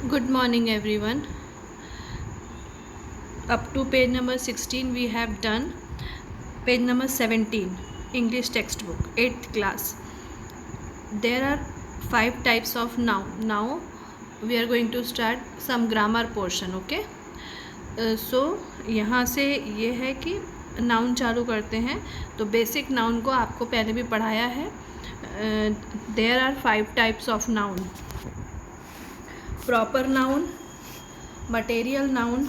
Good morning, everyone. Up to page number 16, we have done page number 17, English textbook, 8th class. There are 5 types of noun. Now, we are going to start some grammar portion, okay? So, यहाँ से ये है कि noun चालू करते हैं. तो basic noun को आपको पहले भी पढ़ाया है. There are 5 types of noun. Proper noun, material noun,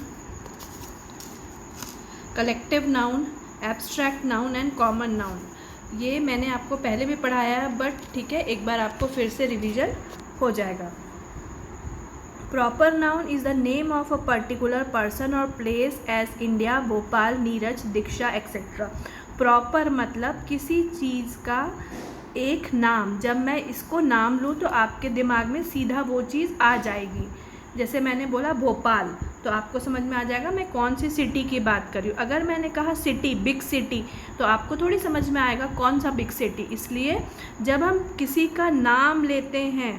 collective noun, abstract noun and common noun. ये मैंने आपको पहले भी पढ़ाया है, बट ठीक है, एक बार आपको फिर से रिवीजन हो जाएगा. Proper noun is the name of a particular person और place as India, Bhopal, Neeraj, Diksha etcetera. Proper मतलब किसी चीज़ का एक नाम. जब मैं इसको नाम लूँ तो आपके दिमाग में सीधा वो चीज़ आ जाएगी. जैसे मैंने बोला भोपाल, तो आपको समझ में आ जाएगा मैं कौन सी सिटी की बात कर रही हूँ. अगर मैंने कहा सिटी, बिग सिटी, तो आपको थोड़ी समझ में आएगा कौन सा बिग सिटी. इसलिए जब हम किसी का नाम लेते हैं,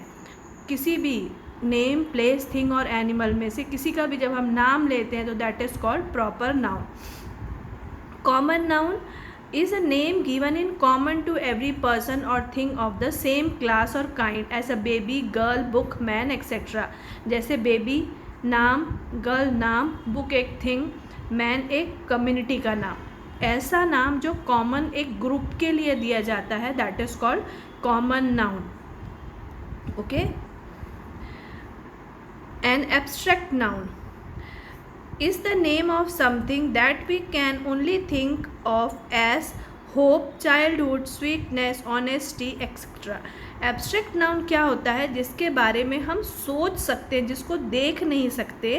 किसी भी नेम, प्लेस, थिंग और एनिमल में से किसी का भी जब हम नाम लेते हैं तो that is called proper noun. Common noun is a name given in common to every person or thing of the same class or kind as a baby, girl, book, man, etc. जैसे baby नाम, girl नाम, book एक thing, man एक community का नाम. ऐसा नाम जो कॉमन एक ग्रुप के लिए दिया जाता है that is called common noun. Okay. An abstract noun is the name of something that we can only think of as hope, childhood, sweetness, honesty, etc. Abstract noun क्या होता है? जिसके बारे में हम सोच सकते हैं, जिसको देख नहीं सकते,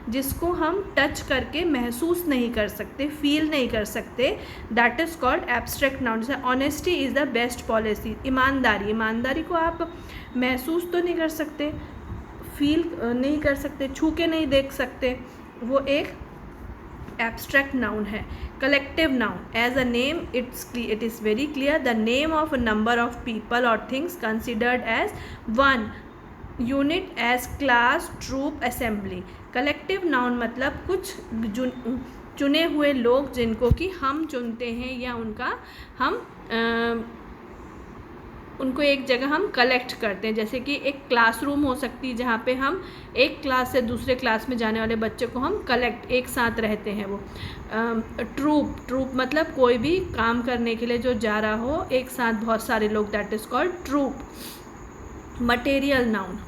जिसको हम टच करके महसूस नहीं कर सकते, फील नहीं कर सकते, that is called abstract noun. जैसे honesty is the best policy. ईमानदारी, ईमानदारी को आप महसूस तो नहीं कर सकते, फील नहीं कर सकते, छू के नहीं देख सकते, वो एक एब्स्ट्रैक्ट नाउन है. Collective noun as a name it is very clear, the name of a number of people और things considered as one unit as class, troop, assembly. Collective noun मतलब कुछ चुने हुए लोग जिनको कि हम चुनते हैं या उनका हम उनको एक जगह हम कलेक्ट करते हैं. जैसे कि एक क्लासरूम हो सकती है जहाँ पे हम एक क्लास से दूसरे क्लास में जाने वाले बच्चे को हम कलेक्ट एक साथ रहते हैं. वो ट्रूप मतलब कोई भी काम करने के लिए जो जा रहा हो एक साथ बहुत सारे लोग, that is called troop. Material noun,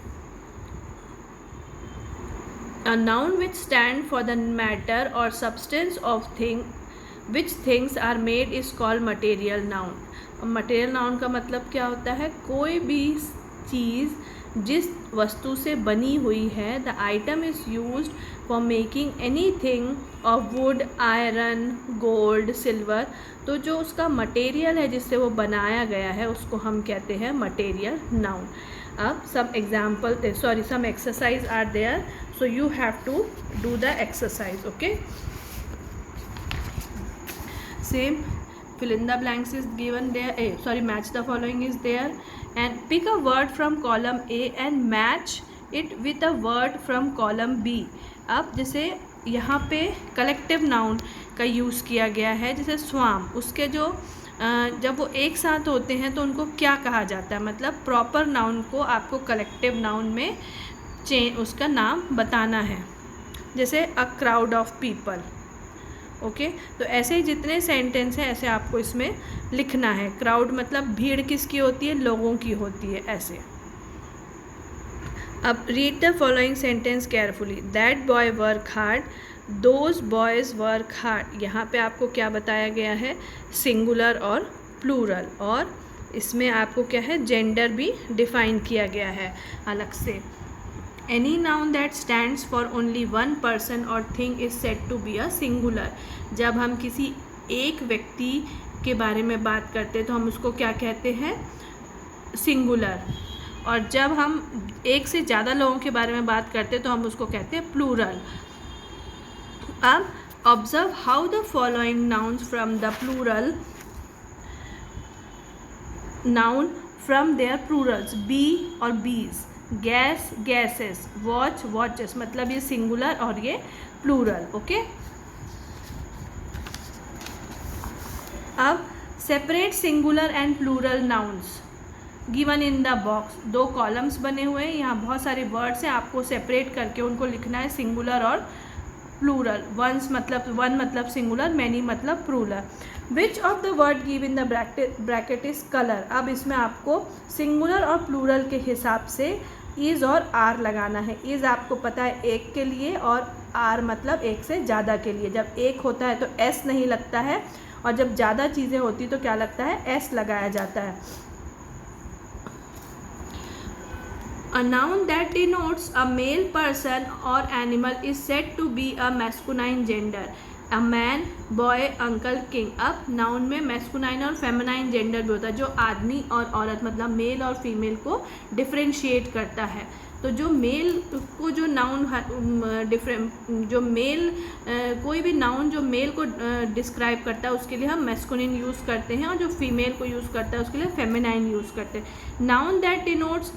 a noun which stand for the matter or substance of thing which things are made is called material noun. Material noun का मतलब क्या होता है? कोई भी चीज़ जिस वस्तु से बनी हुई है. The item is used for making any thing of would, iron, gold, silver. तो जो उसका मटेरियल है जिससे वो बनाया गया है उसको हम कहते हैं मटेरियल नाउन. अब some exercise are there, so you have to do the exercise. Okay, same, fill in the blanks is given there. Match the following is there, and pick a word from column A and match it with a word from column B. अब जैसे यहाँ पे collective noun का use किया गया है, जैसे स्वाम, उसके जो जब वो एक साथ होते हैं तो उनको क्या कहा जाता है? मतलब प्रॉपर नाउन को आपको कलेक्टिव नाउन में उसका नाम बताना है. जैसे a crowd of people. Okay, तो ऐसे ही जितने सेंटेंस हैं ऐसे आपको इसमें लिखना है. क्राउड मतलब भीड़ किसकी होती है? लोगों की होती है. ऐसे. अब read the following sentence carefully. That boy work hard, those boys work hard. यहाँ पे आपको क्या बताया गया है? सिंगुलर और प्लूरल. और इसमें आपको क्या है? जेंडर भी डिफाइन किया गया है अलग से. Any noun that stands for only one person और thing is said to be a singular. जब हम किसी एक व्यक्ति के बारे में बात करते हैं तो हम उसको क्या कहते हैं? सिंगुलर. और जब हम एक से ज़्यादा लोगों के बारे में बात करते हैं तो हम उसको कहते हैं प्लूरल. अब observe how the following nouns from the plural noun from their plurals, bee और bees. Gas gases, watch watches, मतलब ये सिंगुलर और ये प्लूरल। ओके, अब separate singular and plural nouns given in the box. 2 columns बने हुए हैं, यहाँ बहुत सारे वर्ड्स हैं, आपको सेपरेट करके उनको लिखना है, सिंगुलर और प्लूरल। वन मतलब सिंगुलर, मैनी मतलब plural. Which of the word give in the bracket is colour. अब इसमें आपको सिंगुलर और प्लूरल के हिसाब से इज़ और आर लगाना है। इज़ आपको पता है एक के लिए, और आर मतलब एक से ज़्यादा के लिए। जब एक होता है तो एस नहीं लगता है, और जब ज़्यादा चीज़ें होती तो क्या लगता है, एस लगाया जाता है। A noun that denotes a male person or animal is said to be a masculine gender. A man, boy, uncle, king. अब नाउन में मैस्कुलाइन और फेमिनाइन जेंडर भी होता है, जो आदमी और औरत मतलब मेल और फीमेल को डिफ्रेंशिएट करता है। तो जो मेल को जो नाउन जो मेल कोई भी नाउन जो मेल को डिस्क्राइब करता है उसके लिए हम मैस्कुलिन यूज़ करते हैं, और जो फीमेल को यूज़ करता है उसके लिए फेमिनाइन यूज़ करते हैं। Noun that denotes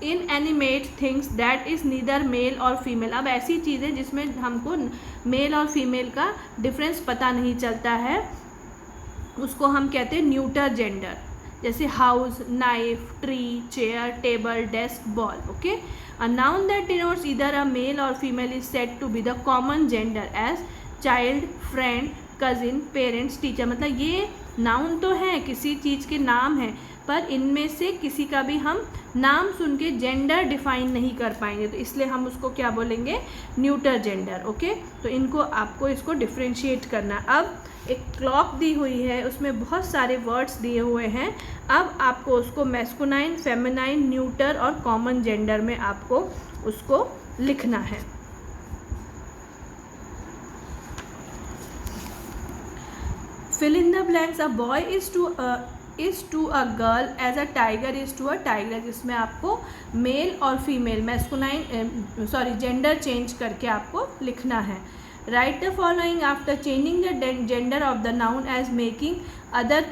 inanimate things that is neither male और फीमेल। अब ऐसी चीज़ें जिसमें हमको मेल और फीमेल का डिफरेंस पता नहीं चलता है, उसको हम कहते हैं न्यूटर जेंडर। जैसे house, knife, tree, chair, table, desk, ball. Okay, a noun that denotes either a male और female is said to be the common gender as child, friend, cousin, parents, teacher. मतलब ये noun तो है, किसी चीज़ के नाम हैं, पर इनमें से किसी का भी हम नाम सुन के जेंडर डिफाइन नहीं कर पाएंगे, तो इसलिए हम उसको क्या बोलेंगे, न्यूटर जेंडर। ओके, तो इनको आपको इसको डिफ्रेंशिएट करना। अब एक क्लॉक दी हुई है, उसमें बहुत सारे वर्ड्स दिए हुए हैं। अब आपको उसको मैस्कुलाइन, फेमिनाइन, न्यूटर और कॉमन जेंडर में आपको उसको लिखना है। Fill in the blanks. A boy is to a girl as a tiger is to a tiger. जिसमें आपको मेल और फीमेल मैस्कुलाइन जेंडर चेंज करके आपको लिखना है। Write the following after changing the gender of the noun as making other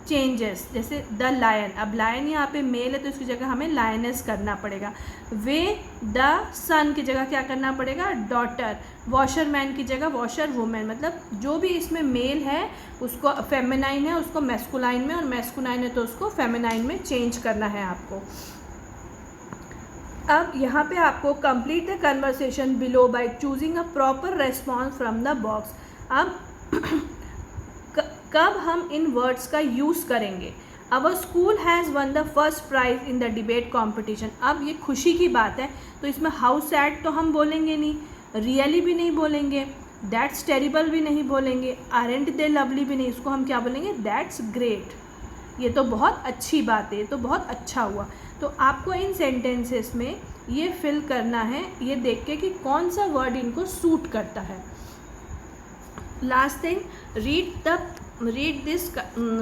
changes. जैसे the lion, अब lion यहाँ पे मेल है तो इसकी जगह हमें लायनेस करना पड़ेगा। वे द सन की जगह क्या करना पड़ेगा, डॉटर। वॉशरमैन की जगह वॉशर वुमेन। मतलब जो भी इसमें मेल है उसको फेमिनाइन है उसको मैस्कुलाइन में, और मैस्कुलाइन है तो उसको फेमिनाइन में चेंज करना है आपको। अब यहाँ पे आपको complete the conversation below by choosing a proper response from the box. अब कब हम इन वर्ड्स का यूज़ करेंगे। Our school has won the first prize in the debate competition. अब ये खुशी की बात है तो इसमें हाउ सैड तो हम बोलेंगे नहीं, रियली भी नहीं बोलेंगे, दैट्स टेरिबल भी नहीं बोलेंगे, आरंट दे लवली भी नहीं, इसको हम क्या बोलेंगे, दैट्स ग्रेट। ये तो बहुत अच्छी बात है, ये तो बहुत अच्छा हुआ। तो आपको इन सेंटेंसेस में ये फिल करना है, ये देख के कि कौन सा वर्ड इनको सूट करता है। Last thing, read this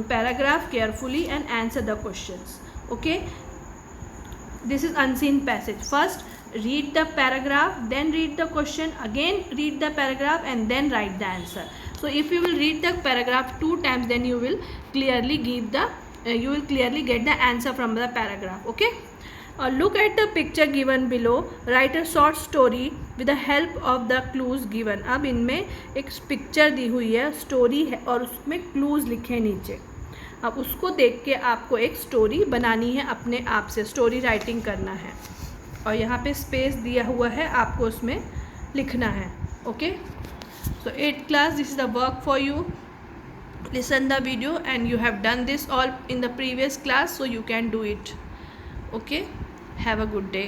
paragraph carefully and answer the questions. Okay, this is unseen passage. First read the paragraph, then read the question, again read the paragraph and then write the answer. So if you will read the paragraph 2 times, then you will clearly get the answer from the paragraph. Okay, look at the picture given below, write a short story with the help of the clues given. अब इनमें एक picture दी हुई है, story है और उसमें clues लिखे नीचे। अब उसको देख के आपको एक स्टोरी बनानी है, अपने आप से स्टोरी राइटिंग करना है, और यहाँ पे स्पेस दिया हुआ है, आपको उसमें लिखना है। Okay, so 8th class, this is the work for you. Listen the video and you have done this all in the previous class, so you can do it. Okay, have a good day.